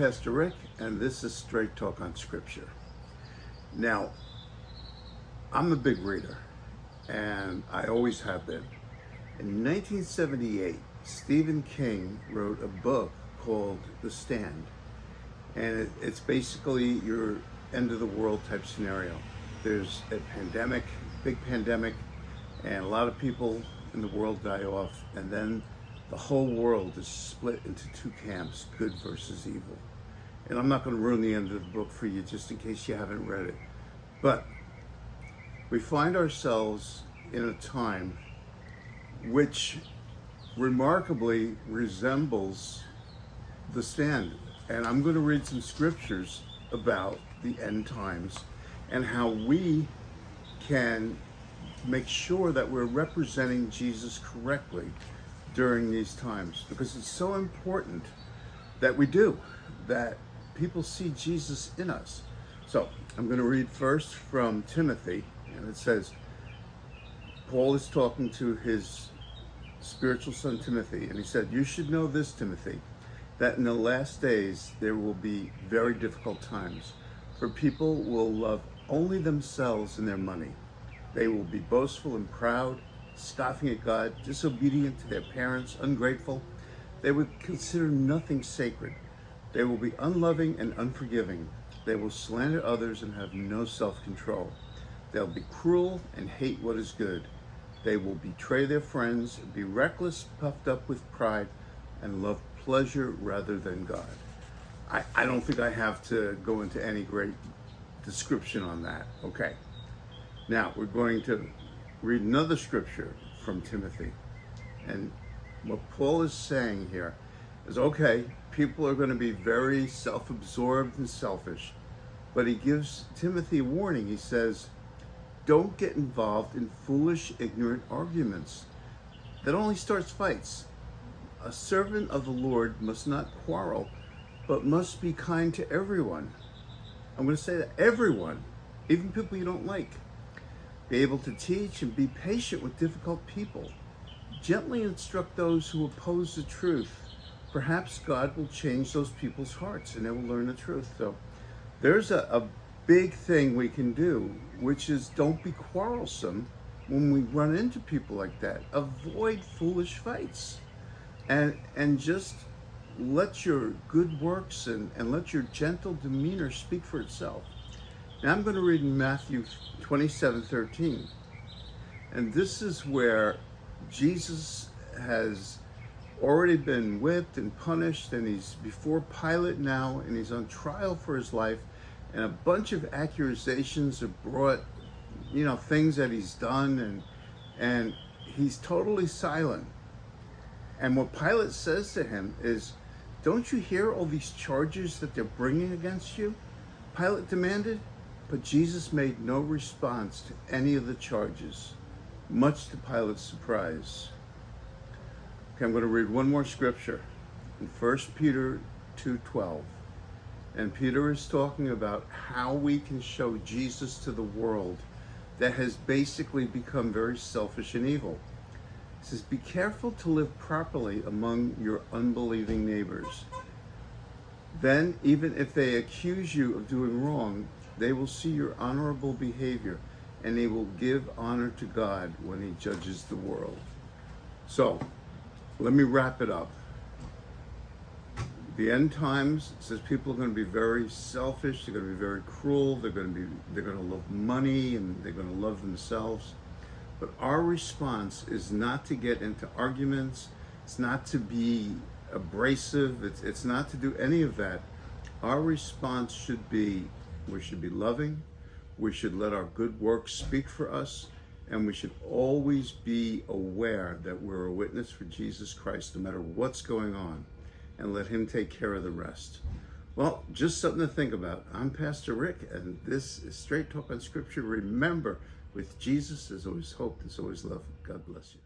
Pastor Rick, and this is Straight Talk on Scripture. Now, I'm a big reader, and I always have been. In 1978, Stephen King wrote a book called The Stand, and it's basically your end of the world type scenario. There's a pandemic, big pandemic, and a lot of people in the world die off, and then the whole world is split into two camps, good versus evil. And I'm not going to ruin the end of the book for you just in case you haven't read it. But we find ourselves in a time which remarkably resembles The Stand. And I'm going to read some scriptures about the end times and how we can make sure that we're representing Jesus correctly during these times, because it's so important that we do, that people see Jesus in us. So I'm going to read first from Timothy, and it says, Paul is talking to his spiritual son Timothy, and he said, "You should know this, Timothy, that in the last days there will be very difficult times, for people will love only themselves and their money. They will be boastful and proud, scoffing at God, disobedient to their parents, ungrateful. They would consider nothing sacred. They will be unloving and unforgiving. They will slander others and have no self-control. They'll be cruel and hate what is good. They will betray their friends, be reckless, puffed up with pride, and love pleasure rather than God." I don't think I have to go into any great description on that. Okay. Now we're going to read another scripture from Timothy. And what Paul is saying here is, okay, people are going to be very self-absorbed and selfish, but he gives Timothy a warning. He says, don't get involved in foolish, ignorant arguments. That only starts fights. A servant of the Lord must not quarrel, but must be kind to everyone. I'm going to say that everyone, even people you don't like. Be able to teach and be patient with difficult people. Gently instruct those who oppose the truth. Perhaps God will change those people's hearts and they will learn the truth. So there's a big thing we can do, which is don't be quarrelsome when we run into people like that. Avoid foolish fights and just let your good works and let your gentle demeanor speak for itself. Now I'm going to read in Matthew 27:13. And this is where Jesus has already been whipped and punished, and he's before Pilate now, and he's on trial for his life, and a bunch of accusations are brought, things that he's done, and he's totally silent. And what Pilate says to him is, "Don't you hear all these charges that they're bringing against you?" Pilate demanded. But Jesus made no response to any of the charges, much to Pilate's surprise. Okay, I'm going to read one more scripture in 1 Peter 2:12. And Peter is talking about how we can show Jesus to the world that has basically become very selfish and evil. He says, "Be careful to live properly among your unbelieving neighbors. Then, even if they accuse you of doing wrong, they will see your honorable behavior, and they will give honor to God when he judges the world." So, let me wrap it up. The end times says people are going to be very selfish, they're going to be very cruel, they're going to love money, and they're going to love themselves. But our response is not to get into arguments, it's not to be abrasive, it's not to do any of that. Our response should be, we should be loving, we should let our good works speak for us, and we should always be aware that we're a witness for Jesus Christ no matter what's going on, and let him take care of the rest. Well, just something to think about. I'm Pastor Rick, and this is Straight Talk on Scripture. Remember, with Jesus, there's always hope, there's always love. God bless you.